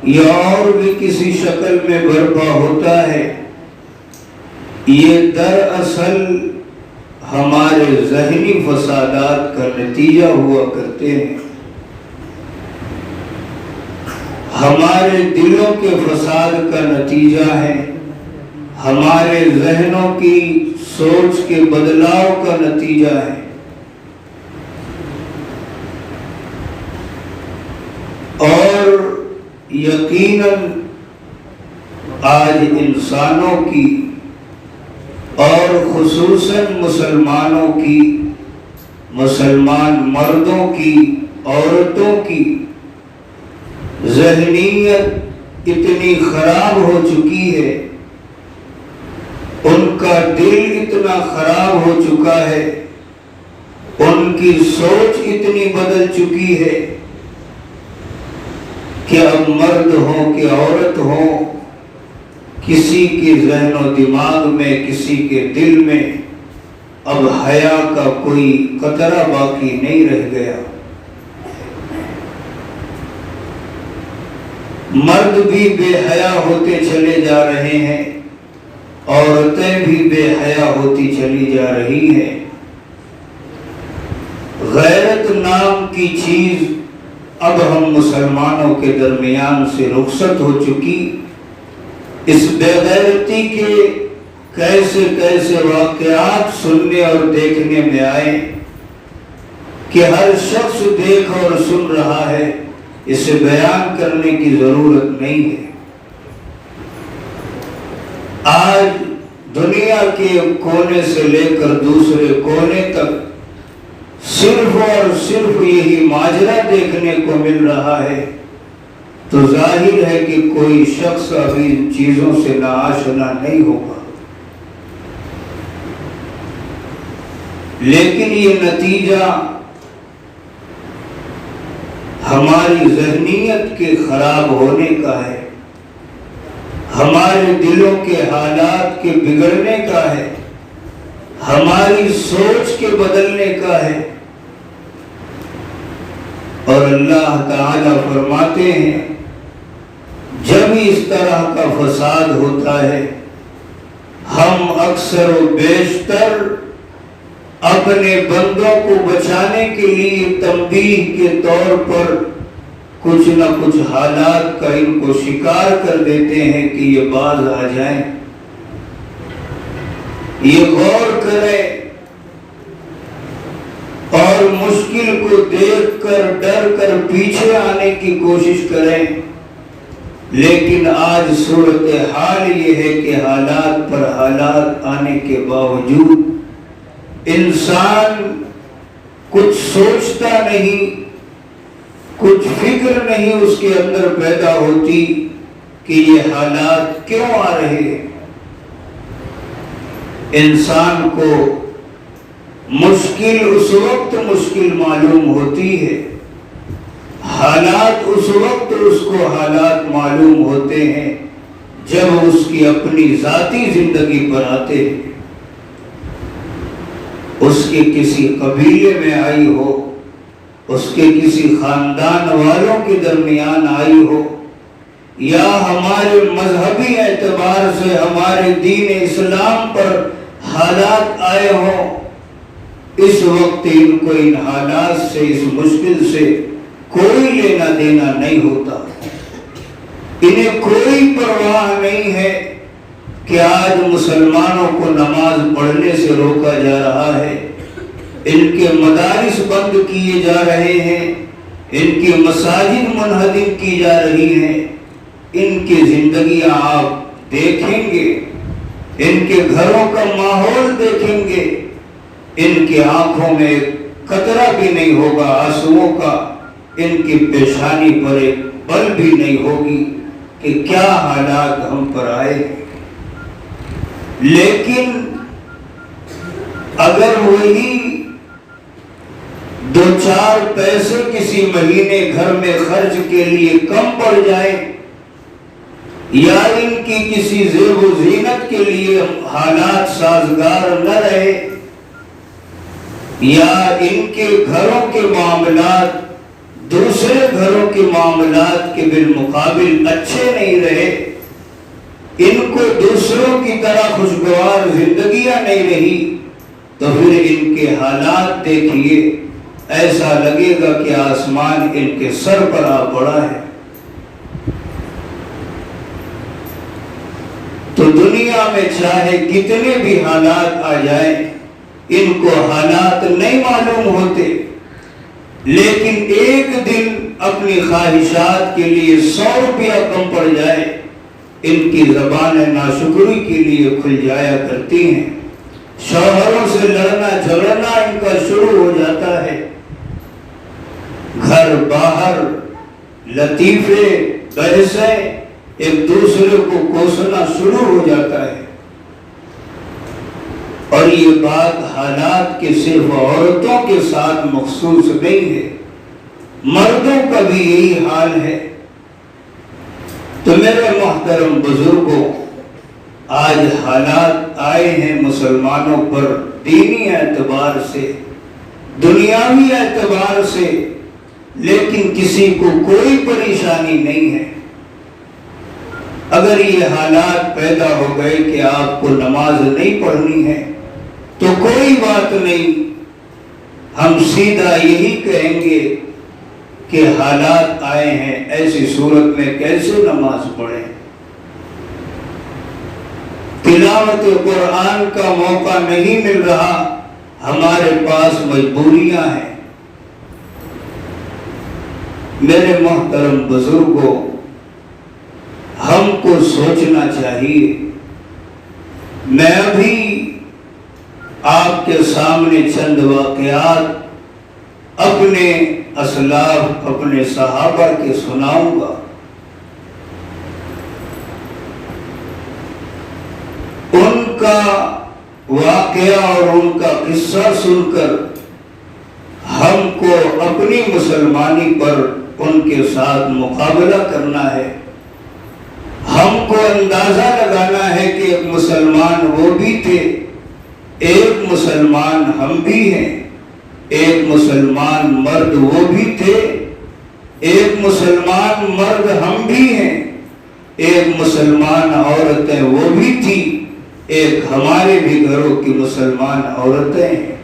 یا اور بھی کسی شکل میں برپا ہوتا ہے، یہ دراصل ہمارے ذہنی فسادات کا نتیجہ ہوا کرتے ہیں، ہمارے دلوں کے فساد کا نتیجہ ہے، ہمارے ذہنوں کی سوچ کے بدلاؤ کا نتیجہ ہے۔ اور یقیناً آج انسانوں کی اور خصوصاً مسلمانوں کی، مسلمان مردوں کی، عورتوں کی ذہنیت اتنی خراب ہو چکی ہے، ان کا دل اتنا خراب ہو چکا ہے، ان کی سوچ اتنی بدل چکی ہے کہ اب مرد ہوں کہ عورت ہوں، کسی کے ذہن و دماغ میں، کسی کے دل میں اب حیا کا کوئی قطرہ باقی نہیں رہ گیا۔ مرد بھی بے حیا ہوتے چلے جا رہے ہیں، عورتیں بھی بے حیا ہوتی چلی جا رہی ہیں۔ غیرت نام کی چیز اب ہم مسلمانوں کے درمیان سے رخصت ہو چکی۔ اس بے غیرتی کے کیسے کیسے واقعات سننے اور دیکھنے میں آئے کہ ہر شخص دیکھ اور سن رہا ہے، اسے بیان کرنے کی ضرورت نہیں ہے۔ آج دنیا کے کونے سے لے کر دوسرے کونے تک صرف اور صرف یہی ماجرا دیکھنے کو مل رہا ہے، تو ظاہر ہے کہ کوئی شخص ابھی ان چیزوں سے ناآشنا نہیں ہوگا، لیکن یہ نتیجہ ہماری ذہنیت کے خراب ہونے کا ہے، ہمارے دلوں کے حالات کے بگڑنے کا ہے، ہماری سوچ کے بدلنے کا ہے۔ اور اللہ تعالیٰ فرماتے ہیں جب اس طرح کا فساد ہوتا ہے، ہم اکثر و بیشتر اپنے بندوں کو بچانے کے لیے تنبیہ کے طور پر کچھ نہ کچھ حالات کا ان کو شکار کر دیتے ہیں کہ یہ باز آ جائیں، یہ غور کریں اور مشکل کو دیکھ کر ڈر کر پیچھے آنے کی کوشش کریں۔ لیکن آج صورتحال یہ ہے کہ حالات پر حالات آنے کے باوجود انسان کچھ سوچتا نہیں، کچھ فکر نہیں اس کے اندر پیدا ہوتی کہ یہ حالات کیوں آ رہے ہیں۔ انسان کو مشکل اس وقت مشکل معلوم ہوتی ہے، حالات اس وقت اس کو حالات معلوم ہوتے ہیں جب اس کی اپنی ذاتی زندگی پر آتے ہیں، اس کے کسی قبیلے میں آئی ہو، اس کے کسی خاندان والوں کے درمیان آئی ہو، یا ہمارے مذہبی اعتبار سے ہمارے دین اسلام پر حالات آئے ہوں، اس وقت ان کو ان حالات سے، اس مشکل سے کوئی لینا دینا نہیں ہوتا، انہیں کوئی پرواہ نہیں ہے کہ آج مسلمانوں کو نماز پڑھنے سے روکا جا رہا ہے، ان کے مدارس بند کیے جا رہے ہیں، ان کی مساجد منہدم کی جا رہی ہیں، ان کی زندگیاں آپ دیکھیں گے، ان کے گھروں کا ماحول دیکھیں گے، ان کی آنکھوں میں قطرہ بھی نہیں ہوگا آنسوؤں کا، ان کی پیشانی پر ایک پل بھی نہیں ہوگی کہ کیا حالات ہم پر آئے ہیں۔ لیکن اگر وہی دو چار پیسے کسی مہینے گھر میں خرچ کے لیے کم پڑ جائیں، یا ان کی کسی زیب و زینت کے لیے حالات سازگار نہ رہے، یا ان کے گھروں کے معاملات دوسرے گھروں کے معاملات کے بالمقابل اچھے نہیں رہے، ان کو دوسروں کی طرح خوشگوار زندگیاں نہیں رہی، تو پھر ان کے حالات دیکھیے، ایسا لگے گا کہ آسمان ان کے سر پر آ پڑا ہے۔ تو دنیا میں چاہے کتنے بھی حالات آ جائیں، ان کو حالات نہیں معلوم ہوتے، لیکن ایک دن اپنی خواہشات کے لیے 100 روپیہ کم پڑ جائے، ان کی زبانیں ناشکری کے لیے کھل جایا کرتی ہیں، شوہروں سے لڑنا جھگڑنا ان کا شروع ہو جاتا ہے، گھر باہر لطیفے بحثیں ایک دوسرے کو کوسنا شروع ہو جاتا ہے۔ اور یہ بات حالات کے صرف عورتوں کے ساتھ مخصوص نہیں ہے، مردوں کا بھی یہی حال ہے۔ تو میرے محترم بزرگوں، آج حالات آئے ہیں مسلمانوں پر دینی اعتبار سے، دنیاوی اعتبار سے، لیکن کسی کو کوئی پریشانی نہیں ہے۔ اگر یہ حالات پیدا ہو گئے کہ آپ کو نماز نہیں پڑھنی ہے تو کوئی بات نہیں، ہم سیدھا یہی کہیں گے کہ حالات آئے ہیں، ایسی صورت میں کیسے نماز پڑھیں؟ تلاوت قرآن کا موقع نہیں مل رہا، ہمارے پاس مجبوریاں ہیں۔ میرے محترم بزرگوں، ہم کو سوچنا چاہیے۔ میں ابھی آپ کے سامنے چند واقعات اپنے اسلاف، اپنے صحابہ کے سناؤں گا۔ ان کا واقعہ اور ان کا قصہ سن کر ہم کو اپنی مسلمانی پر ان کے ساتھ مقابلہ کرنا ہے۔ ہم کو اندازہ لگانا ہے کہ ایک مسلمان وہ بھی تھے، ایک مسلمان ہم بھی ہیں، ایک مسلمان مرد وہ بھی تھے، ایک مسلمان مرد ہم بھی ہیں، ایک مسلمان عورتیں وہ بھی تھی، ایک ہمارے بھی گھروں کی مسلمان عورتیں ہیں۔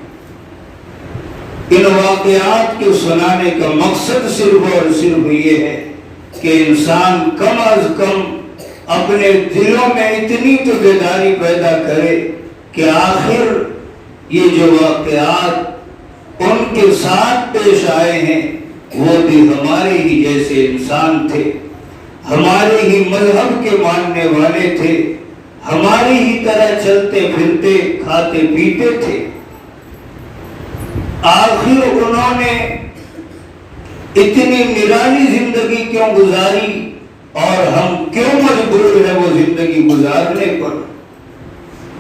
ان واقعات کے سنانے کا مقصد صرف اور صرف یہ ہے کہ انسان کم از کم اپنے دلوں میں اتنی تو بیداری پیدا کرے کہ آخر یہ جو واقعات ان کے ساتھ پیش آئے ہیں وہ بھی ہمارے ہی جیسے انسان تھے، ہمارے ہی مذہب کے ماننے والے تھے، ہماری ہی طرح چلتے پھرتے کھاتے پیتے تھے۔ آخر انہوں نے اتنی نرالی زندگی کیوں گزاری اور ہم کیوں مجبور ہیں وہ زندگی گزارنے پر؟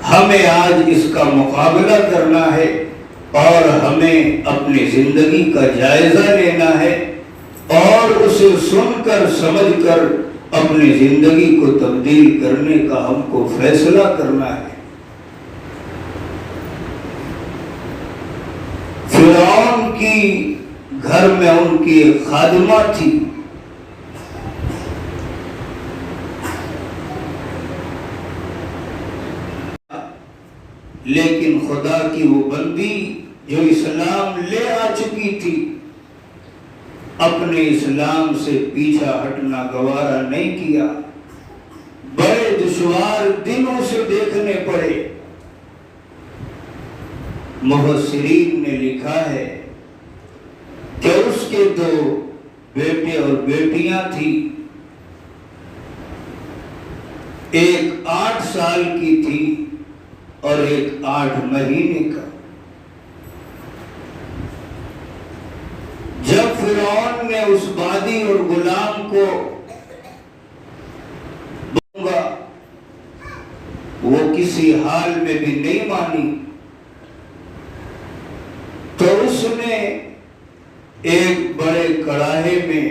ہمیں آج اس کا مقابلہ کرنا ہے اور ہمیں اپنی زندگی کا جائزہ لینا ہے اور اسے سن کر سمجھ کر اپنی زندگی کو تبدیل کرنے کا ہم کو فیصلہ کرنا ہے۔ فرعون کی گھر میں ان کی ایک خادمہ تھی، لیکن خدا کی وہ بندی جو اسلام لے آ چکی تھی، اپنے اسلام سے پیچھا ہٹنا گوارا نہیں کیا، بڑے دشوار دن اسے دیکھنے پڑے۔ مفسرین نے لکھا ہے کہ اس کے 2 بیٹے اور بیٹیاں تھیں، ایک 8 سال کی تھی اور ایک 8 مہینے کا۔ جب فرعون نے اس بادی اور غلام کو وہ کسی حال میں بھی نہیں مانی، تو اس نے ایک بڑے کڑاہے میں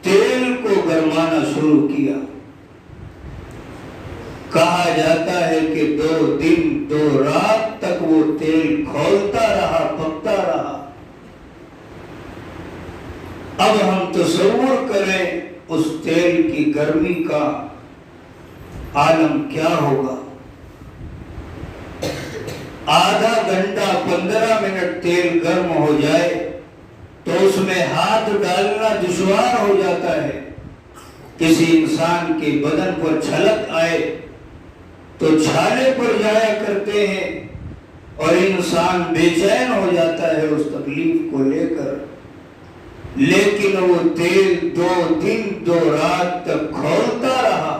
تیل کو گرمانا شروع کیا۔ کہا جاتا ہے کہ 2 دن 2 رات تک وہ تیل کھولتا رہا، پکتا رہا۔ اب ہم تصور کریں اس تیل کی گرمی کا عالم کیا ہوگا۔ آدھا گھنٹہ 15 منٹ تیل گرم ہو جائے تو اس میں ہاتھ ڈالنا دشوار ہو جاتا ہے۔ کسی انسان کے بدن پر چھلک آئے تو چھالے پر جایا کرتے ہیں اور انسان بے چین ہو جاتا ہے اس تکلیف کو لے کر، لیکن وہ تیل 2 دن 2 رات تک کھولتا رہا۔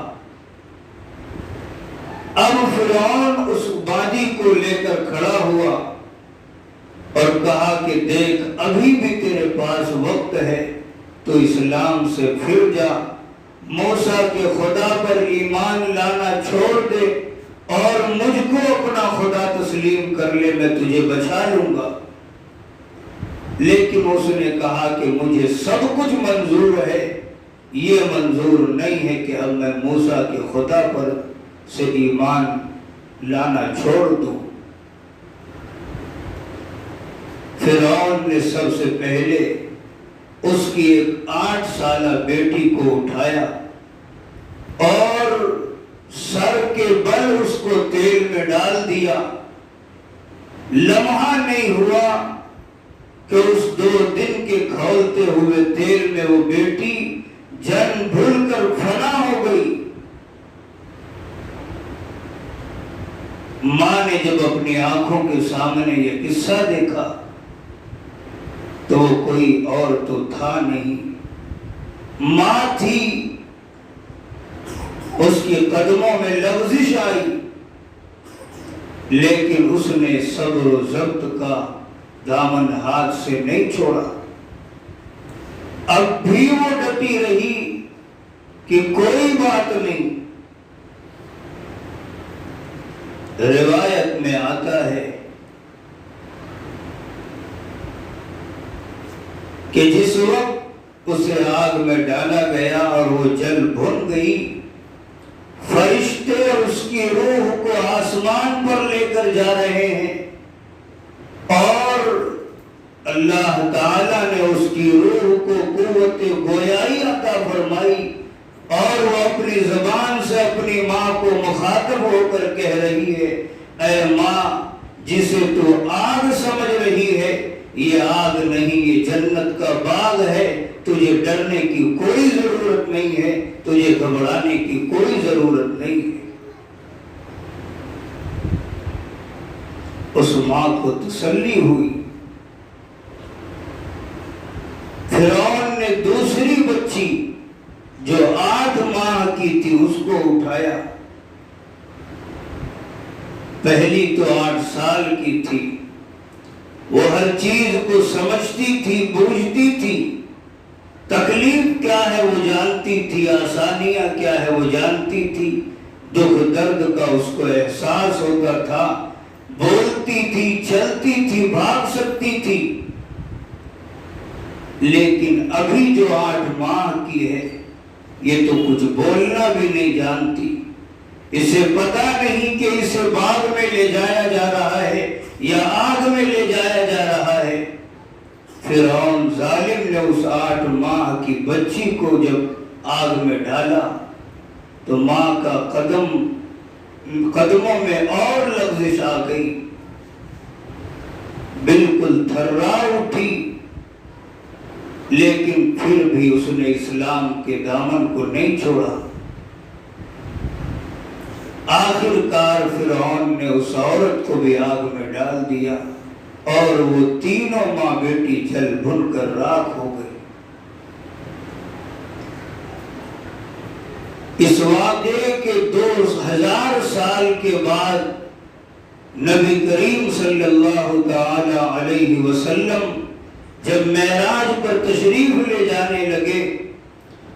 اب فرعون اس وادی کو لے کر کھڑا ہوا اور کہا کہ دیکھ ابھی بھی تیرے پاس وقت ہے تو اسلام سے پھر جا، موسیٰ کے خدا پر ایمان لانا چھوڑ دے اور مجھ کو اپنا خدا تسلیم کر لے، میں تجھے بچا لوں گا۔ لیکن اس نے کہا کہ مجھے سب کچھ منظور ہے، یہ منظور نہیں ہے کہ اب میں موسیٰ کے خدا پر سے ایمان لانا چھوڑ دوں۔ فرعون نے سب سے پہلے اس کی ایک 8 سالہ بیٹی کو اٹھایا اور سر کے بل اس کو تیل میں ڈال دیا۔ لمحہ نہیں ہوا کہ اس 2 دن کے کھولتے ہوئے تیل میں وہ بیٹی جن بھول کر فنا ہو گئی۔ ماں نے جب اپنی آنکھوں کے سامنے یہ قصہ دیکھا تو وہ کوئی اور تو تھا نہیں، ماں تھی۔ اس کے قدموں میں لغزش آئی، لیکن اس نے صبر و ضبط کا دامن ہاتھ سے نہیں چھوڑا۔ اب بھی وہ ڈٹی رہی کہ کوئی بات نہیں۔ روایت میں آتا ہے کہ جس وقت اسے آگ میں ڈالا گیا اور وہ جل بھن گئی، فرشتے اس کی روح کو آسمان پر لے کر جا رہے ہیں اور اللہ تعالیٰ نے اس کی روح کو قوت گویائی عطا فرمائی اور وہ اپنی زبان سے اپنی ماں کو مخاطب ہو کر کہہ رہی ہے، اے ماں جسے تو آگ سمجھ رہی ہے، یہ آگ نہیں، یہ جنت کا باغ ہے، تجھے ڈرنے کی کوئی ضرورت نہیں ہے، تجھے گھبرانے کی کوئی ضرورت نہیں ہے۔ اس ماں کو تسلی ہوئی۔ فرعون نے دوسری بچی جو 8 ماہ کی تھی اس کو اٹھایا۔ پہلی تو 8 سال کی تھی، وہ ہر چیز کو سمجھتی تھی، بوجھتی تھی، تکلیف کیا ہے وہ جانتی تھی، آسانیاں کیا ہے وہ جانتی تھی، دکھ درد کا اس کو احساس ہوتا تھا، بولتی تھی، چلتی تھی، بھاگ سکتی تھی۔ لیکن ابھی جو 8 ماہ کی ہے یہ تو کچھ بولنا بھی نہیں جانتی، اسے پتا نہیں کہ اسے باغ میں لے جایا جا رہا ہے یا آگ میں لے جایا جا رہا ہے۔ فرعون ظالم نے اس 8 ماہ کی بچی کو جب آگ میں ڈالا تو ماں کا قدموں میں اور لغزش آ گئی، بالکل تھرا اٹھی، لیکن پھر بھی اس نے اسلام کے دامن کو نہیں چھوڑا۔ آخر کار فرعون نے اس عورت کو بھی آگ میں ڈال دیا اور وہ تینوں ماں بیٹی جل بھن کر راکھ ہو گئی۔ اس واقعے کے 2000 سال کے بعد نبی کریم صلی اللہ تعالی علیہ وسلم جب معراج پر تشریف لے جانے لگے،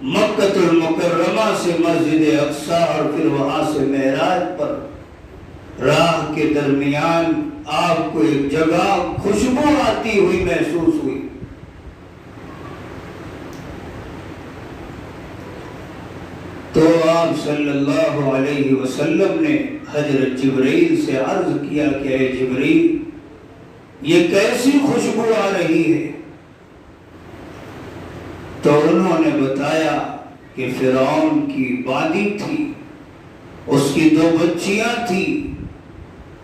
مکہ المکرمہ سے مسجد اقصی اور پھر وہاں سے معراج پر، راہ کے درمیان آپ کو ایک جگہ خوشبو آتی ہوئی محسوس ہوئی۔ تو آپ صلی اللہ علیہ وسلم نے حضرت جبرائیل سے عرض کیا کہ اے جبرائیل، یہ کیسی خوشبو آ رہی ہے؟ بتایا کہ فرعون کی وادی تھی، اس کی 2 بچیاں تھی،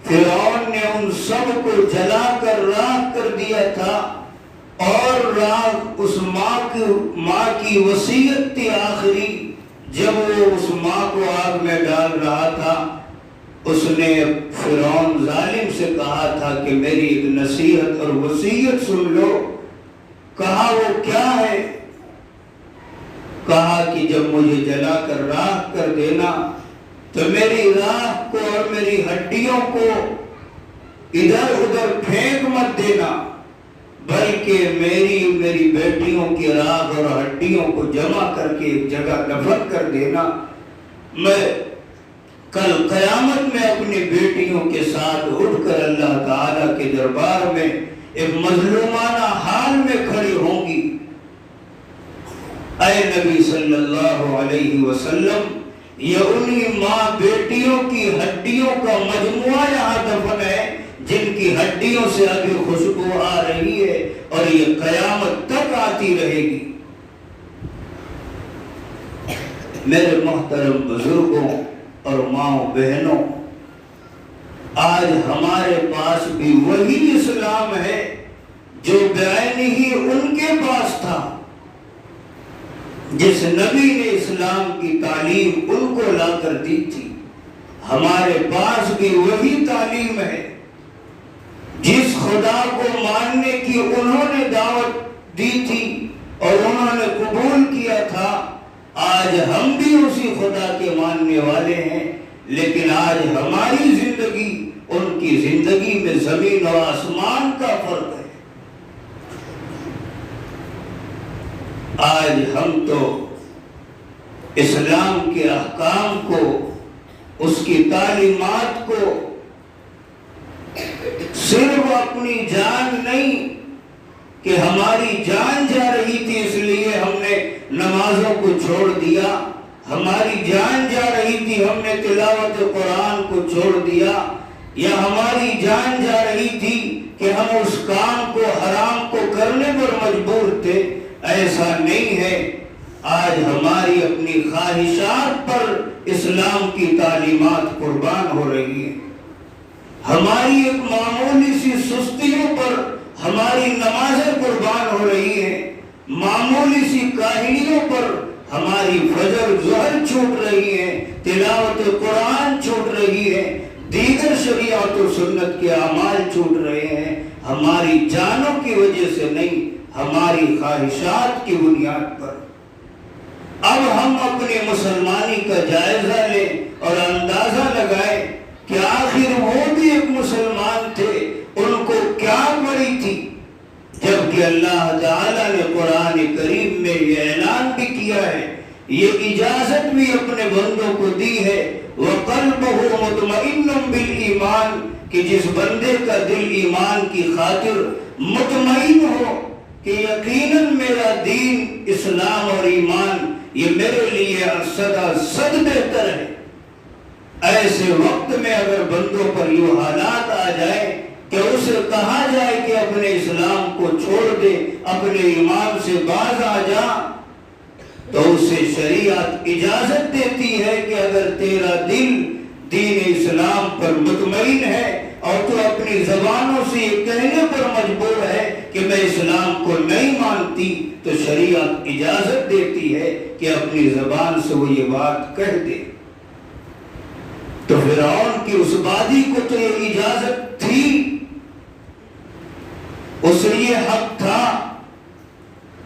فرعون نے ان سب کو جلا کر راکھ کر دیا تھا، اور راکھ اس ماں کی وصیت تھی آخری، جب وہ اس ماں کو آگ میں ڈال رہا تھا، اس نے فرعون ظالم سے کہا تھا کہ میری ایک نصیحت اور وصیت سن لو۔ کہا وہ کیا ہے؟ کہا کہ جب مجھے جلا کر راکھ کر دینا تو میری راکھ کو اور میری ہڈیوں کو ادھر ادھر پھینک مت دینا، بلکہ میری بیٹیوں کی راکھ اور ہڈیوں کو جمع کر کے ایک جگہ دفن کر دینا، میں کل قیامت میں اپنی بیٹیوں کے ساتھ اٹھ کر اللہ تعالیٰ کے دربار میں ایک مظلومانہ حال میں کھڑی ہوں گی۔ اے نبی صلی اللہ علیہ وسلم، یہ انہی ماں بیٹیوں کی ہڈیوں کا مجموعہ یہاں دفن ہے جن کی ہڈیوں سے ابھی خوشبو آ رہی ہے اور یہ قیامت تک آتی رہے گی۔ میرے محترم بزرگوں اور ماؤں بہنوں، آج ہمارے پاس بھی وہی اسلام ہے جو بعین ہی ان کے پاس تھا۔ جس نبی نے اسلام کی تعلیم ان کو لا کر دی تھی، ہمارے پاس بھی وہی تعلیم ہے۔ جس خدا کو ماننے کی انہوں نے دعوت دی تھی اور انہوں نے قبول کیا تھا، آج ہم بھی اسی خدا کے ماننے والے ہیں، لیکن آج ہماری زندگی ان کی زندگی میں زمین و آسمان کا فرق ہے۔ آج ہم تو اسلام کے احکام کو، اس کی تعلیمات کو صرف اپنی جان نہیں کہ ہماری جان جا رہی تھی اس لیے ہم نے نمازوں کو چھوڑ دیا، ہماری جان جا رہی تھی ہم نے تلاوت قرآن کو چھوڑ دیا، یا ہماری جان جا رہی تھی کہ ہم اس کام کو حرام کو کرنے پر مجبور تھے، ایسا نہیں ہے۔ آج ہماری اپنی خواہشات پر اسلام کی تعلیمات قربان ہو رہی ہیں، ہماری ایک معمولی سی سستیوں پر ہماری نمازیں قربان ہو رہی ہیں، معمولی سی کاہلیوں پر ہماری فجر ظہر چھوٹ رہی ہے، تلاوت قرآن چھوٹ رہی ہے، دیگر شریعت و سنت کے اعمال چھوٹ رہے ہیں، ہماری جانوں کی وجہ سے نہیں، ہماری خواہشات کی بنیاد پر۔ اب ہم اپنے مسلمانی کا جائزہ لیں اور اندازہ لگائیں کہ آخر وہ بھی ایک مسلمان تھے، ان کو کیا پڑی تھی، جبکہ اللہ تعالیٰ نے قرآن کریم میں یہ اعلان بھی کیا ہے، یہ اجازت بھی اپنے بندوں کو دی ہے، وَقَلْبُهُ مُطْمَئِنٌ بِالْإِيمَانِ، کہ جس بندے کا دل ایمان کی خاطر مطمئن ہو کہ یقیناً میرا دین اسلام اور ایمان یہ میرے لیے صد بہتر ہے۔ ایسے وقت میں اگر بندوں پر یہ حالات آ جائے کہ اسے کہا جائے کہ اپنے اسلام کو چھوڑ دے، اپنے ایمان سے باز آ جا، تو اسے شریعت اجازت دیتی ہے کہ اگر تیرا دل دین اسلام پر مطمئن ہے اور تو اپنی زبانوں سے یہ کہنے پر مجبور ہے کہ میں اسلام کو نہیں مانتی، تو شریعت اجازت دیتی ہے کہ اپنی زبان سے وہ یہ بات کہہ دے۔ تو فرعون کی اس وادی کو تو یہ اجازت تھی، اسے یہ حق تھا،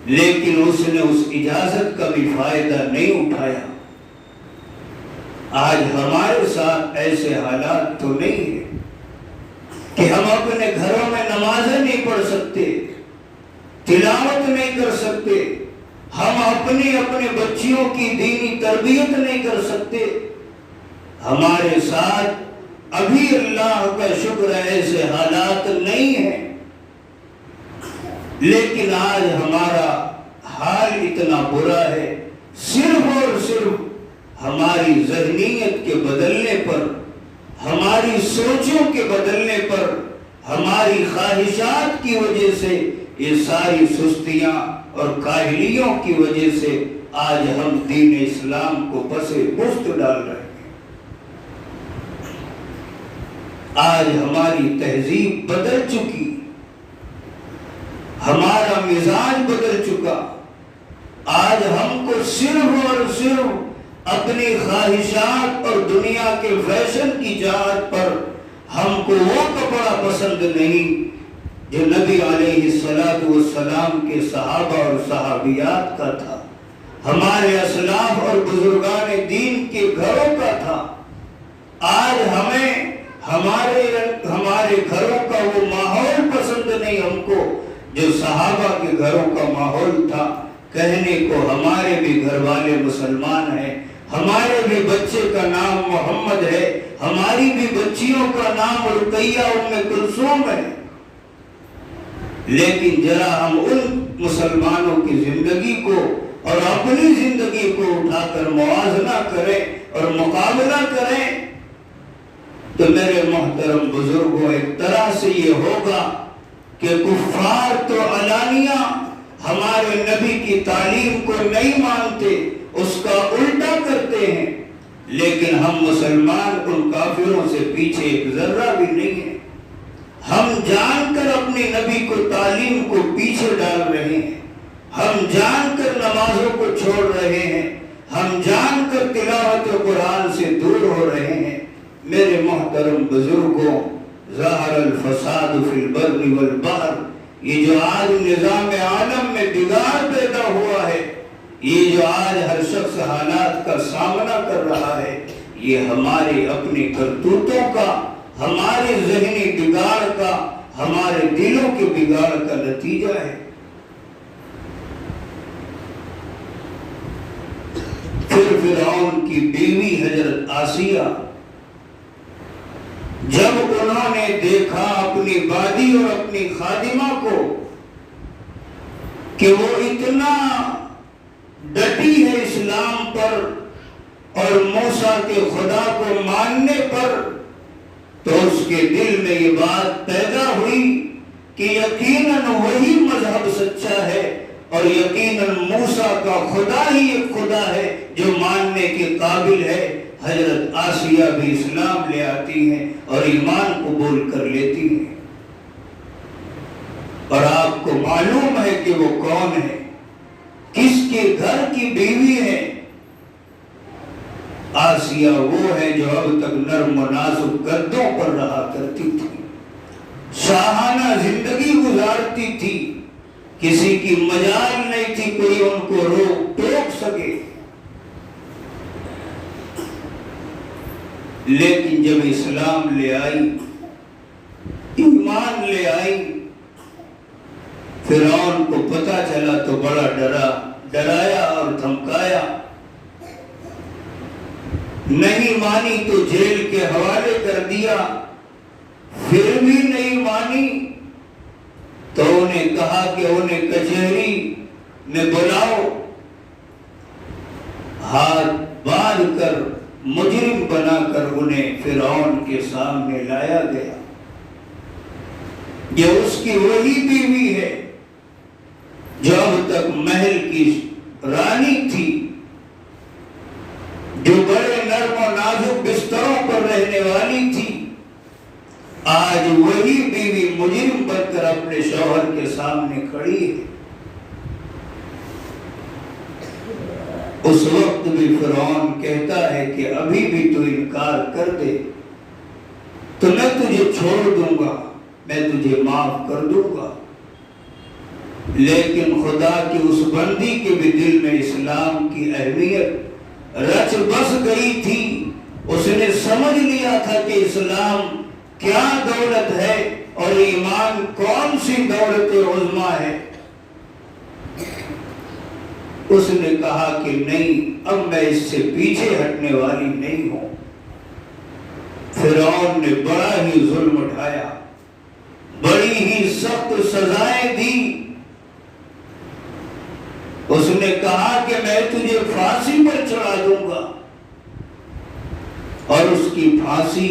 لیکن اس نے اس اجازت کا بھی فائدہ نہیں اٹھایا۔ آج ہمارے ساتھ ایسے حالات تو نہیں ہیں کہ ہم اپنے گھروں میں نمازیں نہیں پڑھ سکتے، تلاوت نہیں کر سکتے، ہم اپنے بچیوں کی دینی تربیت نہیں کر سکتے۔ ہمارے ساتھ ابھی اللہ کا شکر ہے ایسے حالات نہیں ہیں، لیکن آج ہمارا حال اتنا برا ہے صرف اور صرف ہماری ذہنیت کے بدلنے پر، ہماری سوچوں کے بدلنے پر، ہماری خواہشات کی وجہ سے، یہ ساری سستیاں اور کاہلیوں کی وجہ سے آج ہم دین اسلام کو پسے پشت ڈال رہے ہیں۔ آج ہماری تہذیب بدل چکی، ہمارا مزاج بدل چکا۔ آج ہم کو صرف اور صرف اپنی خواہشات اور دنیا کے فیشن کی جہت پر ہم کو وہ کپڑا پسند نہیں جو نبی علیہ السلام کے صحابہ اور صحابیات کا تھا، ہمارے اسلاف اور بزرگان دین کے گھروں کا تھا۔ آج ہمیں ہمارے گھروں کا وہ ماحول پسند نہیں ہم کو جو صحابہ کے گھروں کا ماحول تھا۔ کہنے کو ہمارے بھی گھر والے مسلمان ہیں، ہمارے بھی بچے کا نام محمد ہے، ہماری بھی بچیوں کا نام رقیہ ام کلثوم ہے، لیکن ذرا ہم ان مسلمانوں کی زندگی کو اور اپنی زندگی کو اٹھا کر موازنہ کریں اور مقابلہ کریں تو میرے محترم بزرگوں ایک طرح سے یہ ہوگا کہ کفار تو علانیہ ہمارے نبی کی تعلیم کو نہیں مانتے، اس کا الٹا کرتے ہیں، لیکن ہم مسلمان ان کافروں سے پیچھے ایک ذرہ بھی نہیں ہے۔ ہم جان کر اپنی نبی کو تعلیم کو پیچھے ڈال رہے ہیں، ہم جان کر نمازوں کو چھوڑ رہے ہیں، ہم جان کر تلاوت قرآن سے دور ہو رہے ہیں۔ میرے محترم بزرگوں، ظاہر الفساد فی البر والبحر، یہ جو آج نظام عالم میں بگاڑ پیدا ہوا ہے، یہ جو آج ہر شخص حالات کا سامنا کر رہا ہے، یہ ہمارے اپنے کرتوتوں کا، ہمارے ذہنی بگاڑ کا، ہمارے دلوں کے بگاڑ کا نتیجہ ہے۔ پھر فرعون کی بیوی حضرت آسیہ، جب انہوں نے دیکھا اپنی بادی اور اپنی خادمہ کو کہ وہ اتنا ڈٹی ہے اسلام پر اور موسیٰ کے خدا کو ماننے پر، تو اس کے دل میں یہ بات پیدا ہوئی کہ یقیناً وہی مذہب سچا ہے اور یقیناً موسیٰ کا خدا ہی ایک خدا ہے جو ماننے کے قابل ہے۔ حضرت آسیہ بھی اسلام لے آتی ہیں اور ایمان قبول کر لیتی ہیں، اور آپ کو معلوم ہے کہ وہ کون ہے، کس کے گھر کی بیوی ہے۔ آسیہ وہ ہے جو اب تک نرم و نازک گدوں پر رہا کرتی تھی، شاہانہ زندگی گزارتی تھی، کسی کی مجال نہیں تھی کوئی ان کو روک ٹوک سکے۔ لیکن جب اسلام لے آئی، ایمان لے آئی، فرعون کو پتہ چلا تو بڑا ڈرایا اور دھمکایا، نہیں مانی تو جیل کے حوالے کر دیا، پھر بھی نہیں مانی تو انہیں کہا کہ انہیں کچہری میں بلاؤ، ہاتھ باندھ کر مجرم بنا کر انہیں فرعون کے سامنے لایا گیا۔ یہ اس کی وہی بیوی ہے جو اب تک محل کی رانی تھی، جو بڑے نرم و نازک بستروں پر رہنے والی تھی، آج وہی بیوی مجرم بن کر اپنے شوہر کے سامنے کھڑی ہے۔ اس وقت بھی فرعون کہتا ہے کہ ابھی بھی تو انکار کر دے تو میں تجھے چھوڑ دوں گا، میں تجھے معاف کر دوں گا، لیکن خدا کی اس بندی کے بھی دل میں اسلام کی اہمیت رچ بس گئی تھی، اس نے سمجھ لیا تھا کہ اسلام کیا دولت ہے اور ایمان کون سی دولت عظمیٰ ہے۔ اس نے کہا کہ نہیں، اب میں اس سے پیچھے ہٹنے والی نہیں ہوں۔ فرعون نے بڑا ہی ظلم اٹھایا، بڑی ہی سخت سزائیں دی۔ اس نے کہا کہ میں تجھے پھانسی پر چڑھا دوں گا، اور اس کی پھانسی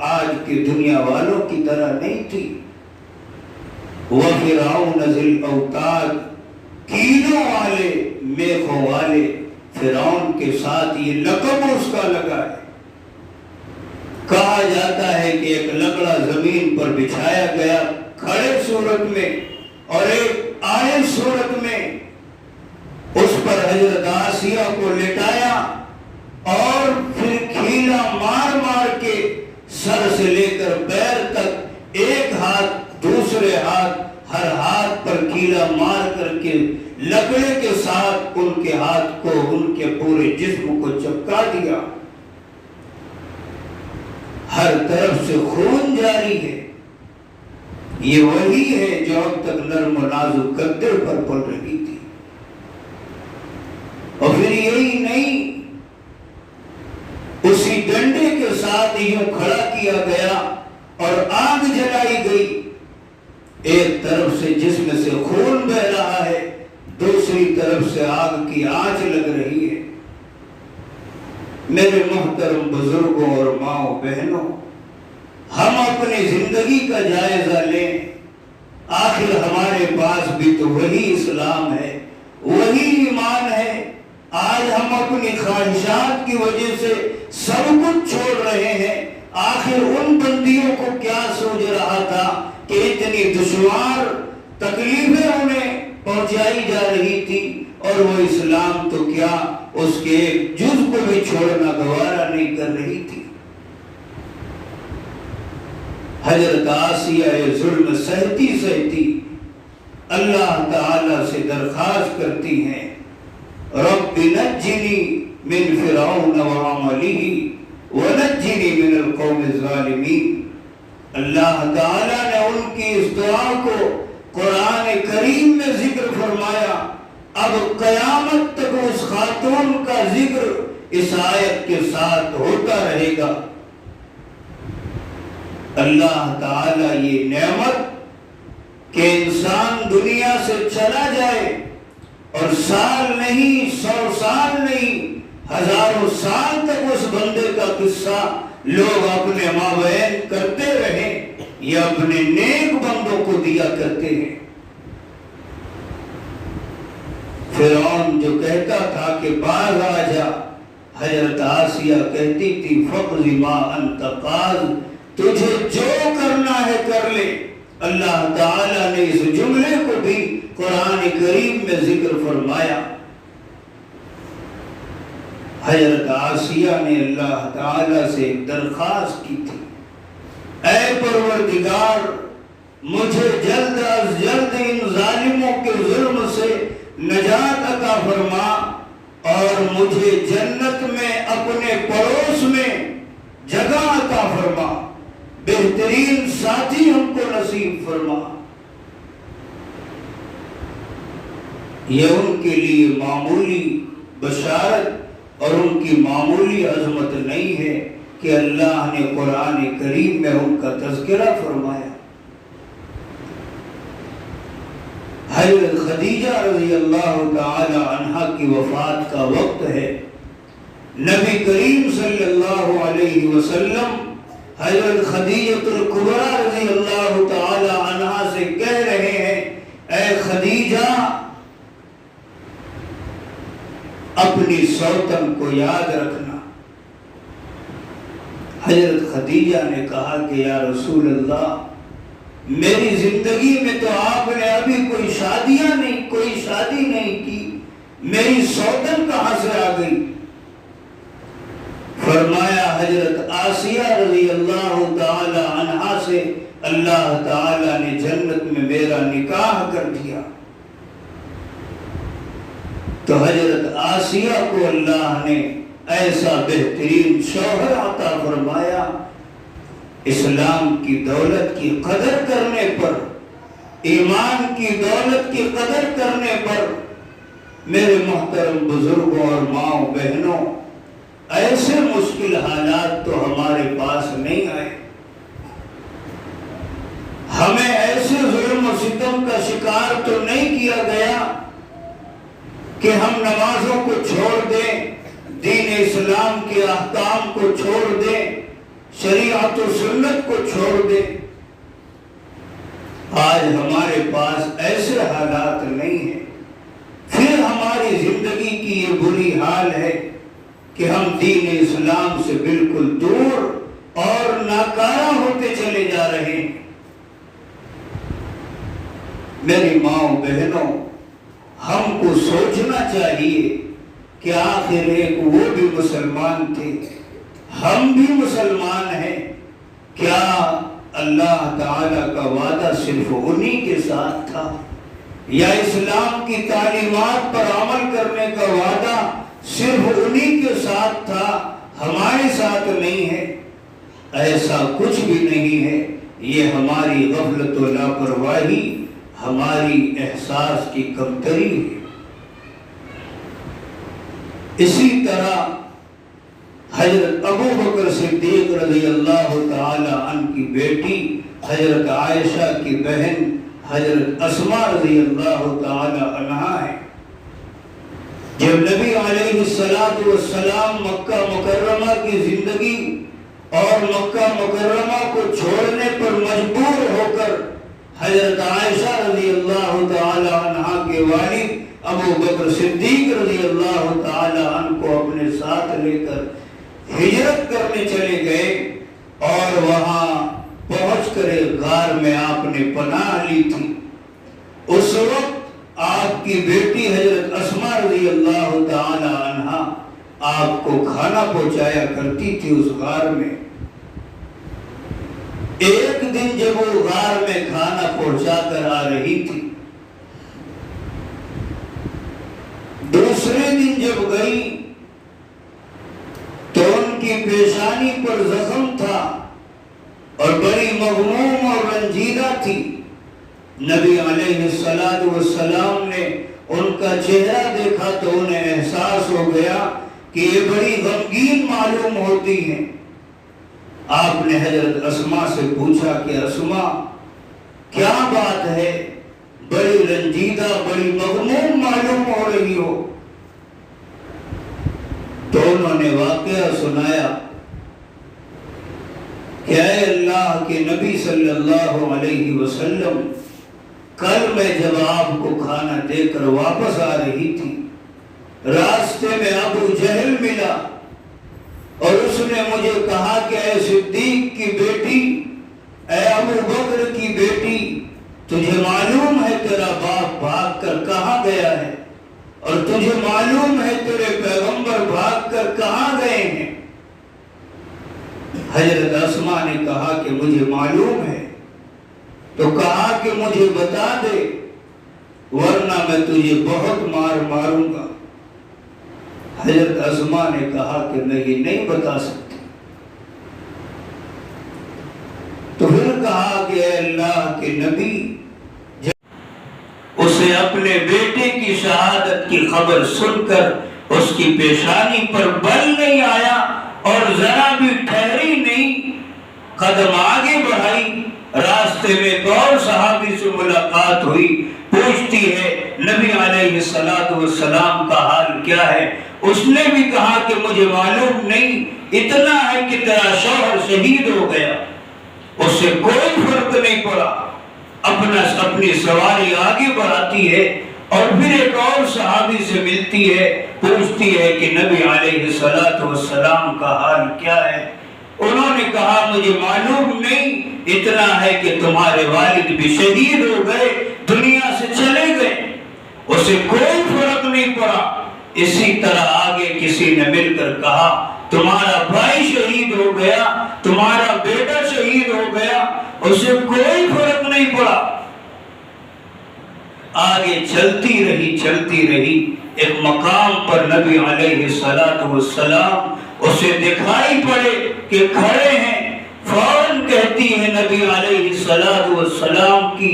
آج کی دنیا والوں کی طرح نہیں تھی۔ وَفِرْعَوْنَ ذِي الْأَوْتَادِ، کینوں والے، میخوں والے، فرعون کے ساتھ یہ لقب اس کا لگا ہے۔ کہا جاتا ہے کہ ایک لکڑا زمین پر بچھایا گیا کھڑے صورت میں اور ایک آئے صورت میں، اس پر حضرت آسیہ کو لٹایا اور پھر کھیلا مار مار کے سر سے لے کر پیر تک ایک ہاتھ دوسرے ہاتھ ہر ہاتھ پر کیلا مار کر کے لکڑے کے ساتھ ان کے ہاتھ کو ان کے پورے جسم کو چپکا دیا۔ ہر طرف سے خون جاری ہے۔ یہ وہی ہے جو اب تک نرم و نازک گدر پر پل رہی تھی۔ اور پھر یہی نہیں، اسی ڈنڈے کے ساتھ یوں کھڑا کیا گیا اور آگ جلائی گئی۔ ایک طرف سے جسم سے خون بہ رہا ہے، دوسری طرف سے آگ کی آنچ لگ رہی ہے۔ میرے محترم بزرگوں اور ماؤں بہنوں، ہم اپنی زندگی کا جائزہ لیں۔ آخر ہمارے پاس بھی تو وہی اسلام ہے، وہی ایمان ہے۔ آج ہم اپنی خواہشات کی وجہ سے سب کچھ چھوڑ رہے ہیں۔ آخر ان بندیوں کو کیا سوچ رہا تھا کہ اتنی دشوار تکلیفیں انہیں پہنچائی جا رہی تھی، اور وہ اسلام تو کیا اس کے ایک جز کو بھی چھوڑنا گوارا نہیں کر رہی تھی۔ حضرت آسیہ ظلم سہتی سہتی اللہ تعالی سے درخواست کرتی ہیں، رب نجنی من فرعون وعملہ ونجنی من القوم الظالمین۔ اللہ تعالیٰ نے ان کی اس دعا کو قرآن کریم میں ذکر فرمایا۔ اب قیامت تک اس خاتون کا ذکر اس آیت کے ساتھ ہوتا رہے گا۔ اللہ تعالیٰ یہ نعمت کہ انسان دنیا سے چلا جائے اور سال نہیں، 100 سال نہیں، ہزاروں سال تک اس بندے کا قصہ لوگ اپنے مابین کرتے رہیں، یا اپنے نیک بندوں کو دیا کرتے ہیں۔ فرعون جو کہتا تھا کہ باز آ جا، حضرت آسیہ کہتی تھی فقض ما انت قاض، تجھے جو کرنا ہے کر لے۔ اللہ تعالیٰ نے اس جملے کو بھی قرآن کریم میں ذکر فرمایا۔ حضرت آسیہ نے اللہ تعالیٰ سے ایک درخواست کی تھی، اے پروردگار، مجھے جلد از جلد ان ظالموں کے ظلم سے نجات عطا فرما، اور مجھے جنت میں اپنے پڑوس میں جگہ عطا فرما، بہترین ساتھی ہم کو نصیب فرما۔ یہ ان کے لیے معمولی بشارت اور ان کی معمولی عظمت نہیں ہے کہ اللہ نے قرآن کریم میں ان کا تذکرہ فرمایا۔ حضرت خدیجہ رضی اللہ تعالی عنہا کی وفات کا وقت ہے۔ نبی کریم صلی اللہ علیہ وسلم حضرت خدیجہ الکبریٰ رضی اللہ تعالی عنہا سے کہہ رہے ہیں، اے خدیجہ، اپنی سوتن کو یاد رکھنا۔ حضرت خدیجہ نے کہا کہ یا رسول اللہ، میری زندگی میں تو آپ نے ابھی کوئی شادی نہیں کی، میری سوتن کہاں سے آ گئی؟ فرمایا حضرت آسیہ رضی اللہ تعالی عنہا سے اللہ تعالی نے جنت میں میرا نکاح کر دیا۔ تو حضرت آسیہ کو اللہ نے ایسا بہترین شوہر عطا فرمایا۔ اسلام کی دولت کی قدر کرنے پر، ایمان کی دولت کی قدر کرنے پر، میرے محترم بزرگوں اور ماؤں بہنوں، ایسے مشکل حالات تو ہمارے پاس نہیں آئے، ہمیں ایسے ظلم و ستم کا شکار تو نہیں کیا گیا کہ ہم نمازوں کو چھوڑ دیں، دین اسلام کے احکام کو چھوڑ دیں، شریعت و سنت کو چھوڑ دیں۔ آج ہمارے پاس ایسے حالات نہیں ہیں، پھر ہماری زندگی زندگی کی یہ بری حال ہے کہ ہم دین اسلام سے بالکل دور اور ناکارہ ہوتے چلے جا رہے ہیں۔ میری ماں بہنوں، ہم کو سوچنا چاہیے کہ آخر ایک وہ بھی مسلمان تھے، ہم بھی مسلمان ہیں۔ کیا اللہ تعالیٰ کا وعدہ صرف انہی کے ساتھ تھا، یا اسلام کی تعلیمات پر عمل کرنے کا وعدہ صرف انہی کے ساتھ تھا، ہمارے ساتھ نہیں ہے؟ ایسا کچھ بھی نہیں ہے، یہ ہماری غفلت و لاپرواہی، ہماری احساس کی کمتری ہے۔ اسی طرح حضرت ابو بکر صدیق رضی اللہ تعالی عنہ کی بیٹی حضرت عائشہ کی بہن حضرت اسماء رضی اللہ تعالی عنہا ہے۔ جب نبی علیہ السلام مکہ مکرمہ کی زندگی اور مکہ مکرمہ کو چھوڑنے پر مجبور ہو کر حضرت عائشہ رضی اللہ تعالی عنہا کے والد ابو بکر صدیق رضی اللہ تعالی عنہ کو اپنے ساتھ لے کر ہجرت کرنے چلے گئے، اور وہاں پہنچ کر غار میں آپ نے پناہ لی تھی۔ اس وقت آپ کی بیٹی حضرت اسماء رضی اللہ تعالی عنہا آپ کو کھانا پہنچایا کرتی تھی اس غار میں۔ ایک دن جب وہ غار میں کھانا پہنچا کر آ رہی تھی، دوسرے دن جب گئی تو ان کی پیشانی پر زخم تھا اور بڑی مغموم اور رنجیدہ تھی۔ نبی علیہ السلام نے ان کا چہرہ دیکھا تو انہیں احساس ہو گیا کہ یہ بڑی غمگین معلوم ہوتی ہیں۔ آپ نے حضرت اسماء سے پوچھا کہ اسماء کیا بات ہے، بڑی رنجیدہ بڑی مغموم معلوم ہو رہی ہو؟ تو انہوں نے واقعہ سنایا کہ اے اللہ کے نبی صلی اللہ علیہ وسلم، کل میں جب آپ کو کھانا دے کر واپس آ رہی تھی، راستے میں ابو جہل ملا اور اس نے مجھے کہا کہ اے صدیق کی بیٹی، اے ابو بکر کی بیٹی، تجھے معلوم ہے تیرا باپ بھاگ کر کہاں گیا ہے، اور تجھے معلوم ہے تیرے پیغمبر بھاگ کر کہاں گئے ہیں؟ حضرت اسماء نے کہا کہ مجھے معلوم ہے۔ تو کہا کہ مجھے بتا دے ورنہ میں تجھے بہت مار ماروں گا۔ حضرت اسماء نے کہا کہ میں یہ نہیں بتا سکتی۔ تو پھر کہا کہ اے اللہ کے نبی، اسے اپنے بیٹے کی شہادت کی خبر سن کر اس کی پیشانی پر بل نہیں آیا اور ذرا بھی ٹھہری نہیں، قدم آگے بڑھائی۔ راستے میں ایک اور صحابی سے ملاقات ہوئی، پوچھتی ہے نبی علیہ السلام کا حال کیا ہے؟ اس نے بھی کہا کہ مجھے معلوم نہیں، اتنا ہے کہ تیرا شوہر شہید ہو گیا۔ اس سے کوئی فرق نہیں پڑا، اپنی سواری آگے بڑھاتی ہے اور پھر ایک اور صحابی سے ملتی ہے، پوچھتی ہے کہ نبی علیہ السلام کا حال کیا ہے؟ انہوں نے کہا مجھے معلوم نہیں، اتنا ہے کہ تمہارے والد بھی شہید ہو گئے، دنیا سے چلے گئے۔ اسے کوئی فرق نہیں پڑا۔ اسی طرح آگے کسی نے مل کر کہا تمہارا بھائی شہید ہو گیا، تمہارا بیٹا شہید ہو گیا، اسے کوئی فرق نہیں پڑا۔ آگے چلتی رہی، ایک مقام پر نبی علیہ السلام اسے دکھائی پڑے کہ کھڑے ہیں۔ فوراً کہتی ہے نبی علیہ السلام کی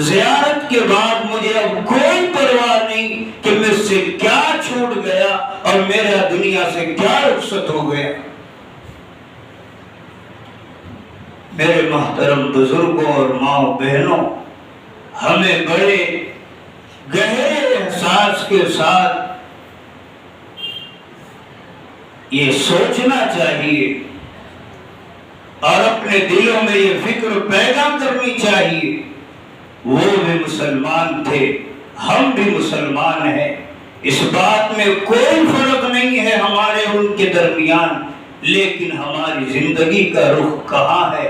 زیارت کے بعد مجھے اب کوئی پرواہ نہیں کہ مجھ سے کیا چھوٹ گیا اور میرا دنیا سے کیا رخصت ہو گیا۔ میرے محترم بزرگوں اور ماں بہنوں، ہمیں بڑے گہرے احساس کے ساتھ یہ سوچنا چاہیے اور اپنے دلوں میں یہ فکر پیدا کرنی چاہیے، وہ بھی مسلمان تھے، ہم بھی مسلمان ہیں، اس بات میں کوئی فرق نہیں ہے ہمارے ان کے درمیان، لیکن ہماری زندگی کا رخ کہاں ہے،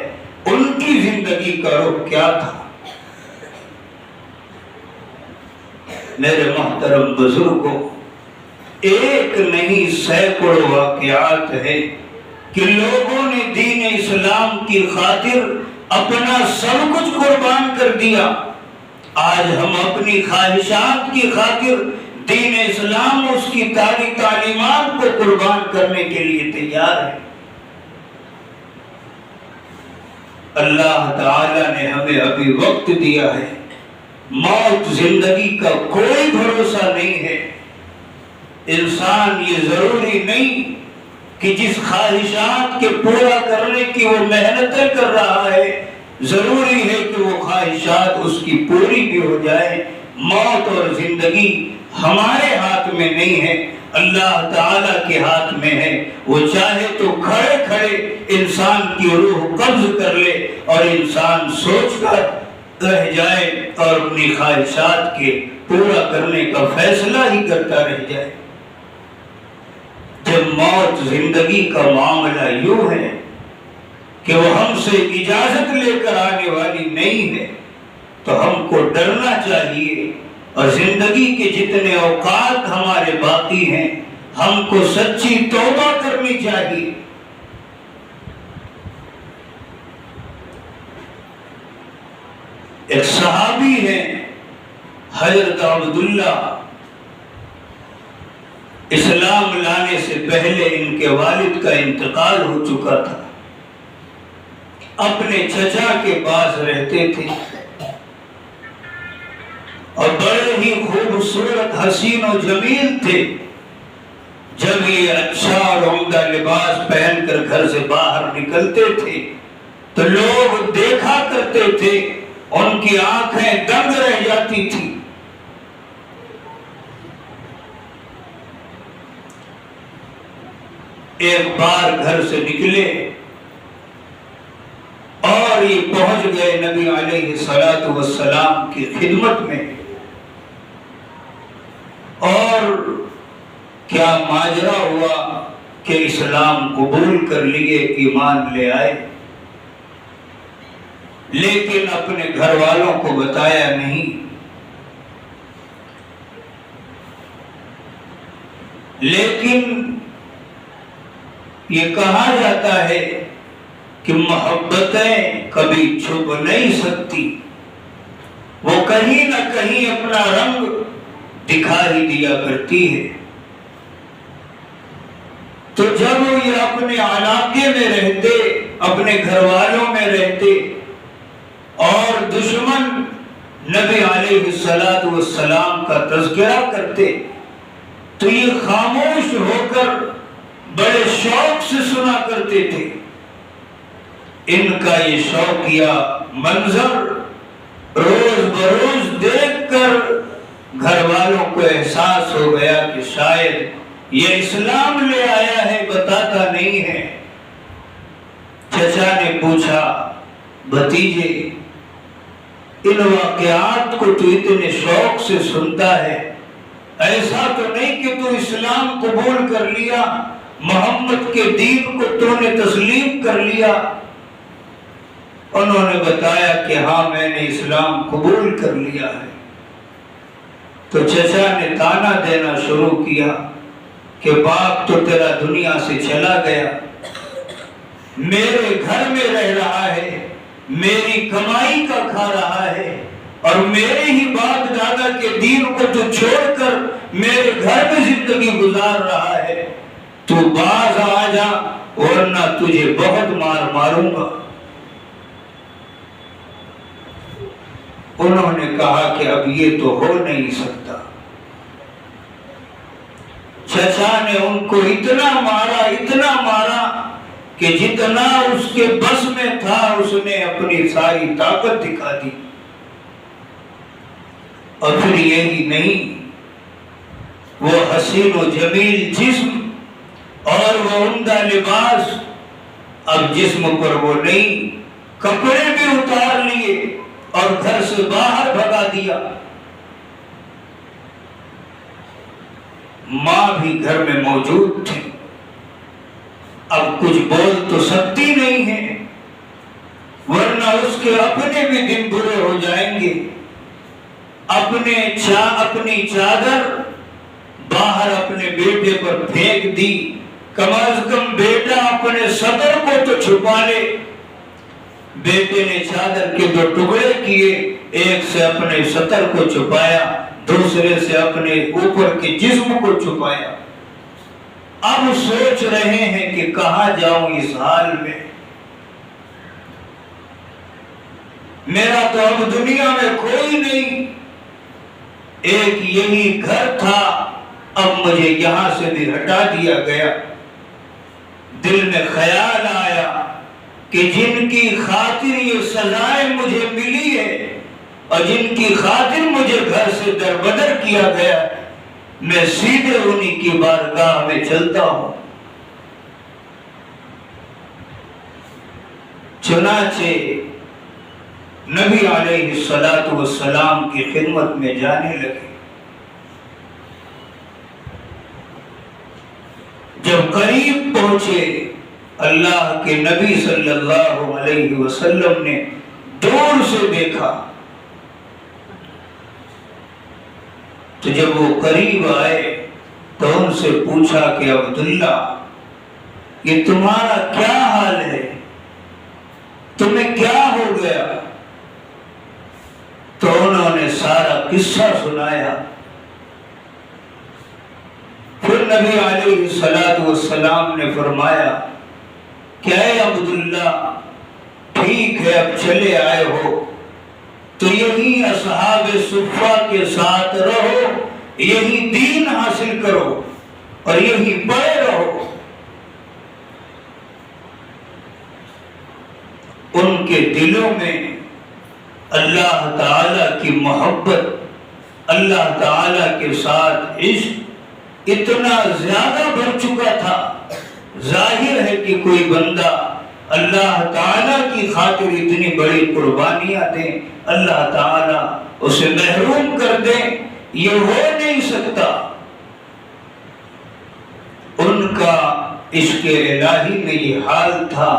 ان کی زندگی کا رخ کیا تھا۔ میرے محترم بزرگوں، ایک نہیں سینکڑوں واقعات ہیں کہ لوگوں نے دین اسلام کی خاطر اپنا سب کچھ قربان کر دیا۔ آج ہم اپنی خواہشات کی خاطر دین اسلام اس کی تعلیمات کو قربان کرنے کے لیے تیار ہیں۔ اللہ تعالی نے ہمیں ابھی وقت دیا ہے، موت زندگی کا کوئی بھروسہ نہیں ہے۔ انسان یہ ضروری نہیں کہ جس خواہشات کے پورا کرنے کی وہ محنتیں کر رہا ہے، ضروری ہے کہ وہ خواہشات اس کی پوری بھی ہو جائے۔ موت اور زندگی ہمارے ہاتھ میں نہیں ہے، اللہ تعالیٰ کے ہاتھ میں ہے۔ وہ چاہے تو کھڑے کھڑے انسان کی روح قبض کر لے اور انسان سوچ کر رہ جائے اور اپنی خواہشات کے پورا کرنے کا فیصلہ ہی کرتا رہ جائے۔ جب موت زندگی کا معاملہ یوں ہے کہ وہ ہم سے اجازت لے کر آنے والی نہیں ہے، تو ہم کو ڈرنا چاہیے، اور زندگی کے جتنے اوقات ہمارے باقی ہیں ہم کو سچی توبہ کرنی چاہیے۔ ایک صحابی ہیں حضرت عبداللہ، اسلام لانے سے پہلے ان کے والد کا انتقال ہو چکا تھا، اپنے چچا کے پاس رہتے تھے، اور بڑے ہی خوبصورت حسین و جمیل تھے۔ جب یہ اچھا اور عمدہ لباس پہن کر گھر سے باہر نکلتے تھے تو لوگ دیکھا کرتے تھے، ان کی آنکھیں دنگ رہ جاتی تھی۔ ایک بار گھر سے نکلے اور یہ پہنچ گئے نبی علیہ الصلوۃ والسلام کی خدمت میں، اور کیا ماجرا ہوا کہ اسلام قبول کر لیے، ایمان لے آئے، لیکن اپنے گھر والوں کو بتایا نہیں۔ لیکن یہ کہا جاتا ہے کہ محبتیں کبھی چھپ نہیں سکتی، وہ کہیں نہ کہیں اپنا رنگ دکھا ہی دیا کرتی ہے۔ تو جب یہ اپنے علاقے میں رہتے، اپنے گھر والوں میں رہتے، اور دشمن نبی علیہ الصلوۃ والسلام کا تذکرہ کرتے، تو یہ خاموش ہو کر بڑے شوق سے سنا کرتے تھے۔ ان کا یہ شوقیہ منظر روز بروز دیکھ کر گھر والوں کو احساس ہو گیا کہ شاید یہ اسلام لے آیا ہے، بتاتا نہیں ہے۔ چچا نے پوچھا، بھتیجے ان واقعات کو تو اتنے شوق سے سنتا ہے، ایسا تو نہیں کہ تو اسلام قبول کر لیا، محمد کے دین کو تو نے تسلیم کر لیا؟ انہوں نے بتایا کہ ہاں میں نے اسلام قبول کر لیا ہے۔ تو چچا نے تانا دینا شروع کیا کہ باپ تو تیرا دنیا سے چلا گیا، میرے گھر میں رہ رہا ہے، میری کمائی کا کھا رہا ہے، اور میرے ہی باپ دادا کے دین کو تو چھوڑ کر میرے گھر میں زندگی گزار رہا ہے، تو باز آ جا ورنہ تجھے بہت مار ماروں گا۔ انہوں نے کہا کہ اب یہ تو ہو نہیں سکتا۔ چچا نے ان کو اتنا مارا کہ جتنا اس کے بس میں تھا اس نے اپنی ساری طاقت دکھا دی۔ اور پھر یہی نہیں، وہ حسین و جمیل جسم اور وہ عمدہ لباس اب جسم پر وہ نہیں، کپڑے بھی اتار لیے اور گھر سے باہر بھگا دیا۔ ماں بھی گھر میں موجود تھی. اب کچھ بول تو سکتی نہیں ہے ورنہ اس کے اپنے بھی دن برے ہو جائیں گے. اپنی چادر باہر اپنے بیٹے پر پھینک دی. کم از کم بیٹا اپنے سطر کو تو چھپا لے. بیٹے نے چادر کے 2 ٹکڑے کیے، ایک سے اپنے سطر کو چھپایا، دوسرے سے اپنے اوپر کے جسم کو چھپایا. اب سوچ رہے ہیں کہ کہاں جاؤں اس حال میں. میرا تو اب دنیا میں کوئی نہیں، ایک یہی گھر تھا، اب مجھے یہاں سے بھی ہٹا دیا گیا. دل میں خیال آیا کہ جن کی خاطر یہ سزائیں مجھے ملی ہے اور جن کی خاطر مجھے گھر سے دربدر کیا گیا، میں سیدھے انہی کی بارگاہ میں چلتا ہوں. چنانچہ نبی علیہ الصلوۃ والسلام کی خدمت میں جانے لگے. جب قریب پہنچے، اللہ کے نبی صلی اللہ علیہ وسلم نے دور سے دیکھا. تو جب وہ قریب آئے تو ان سے پوچھا کہ عبداللہ، یہ تمہارا کیا حال ہے؟ تمہیں کیا ہو گیا؟ تو انہوں نے سارا قصہ سنایا. پھر نبی علیہ الصلوۃ والسلام نے فرمایا کہ اے عبداللہ، ٹھیک ہے، اب چلے آئے ہو تو یہی اصحاب صفہ کے ساتھ رہو، یہی دین حاصل کرو اور یہی پڑے رہو. ان کے دلوں میں اللہ تعالی کی محبت، اللہ تعالی کے ساتھ عشق اتنا زیادہ بڑھ چکا تھا. ظاہر ہے کہ کوئی بندہ اللہ تعالی کی خاطر اتنی بڑی قربانیاں دیں، اللہ تعالی اسے محروم کر دے، یہ ہو نہیں سکتا. ان کا عشق الہی میں یہ حال تھا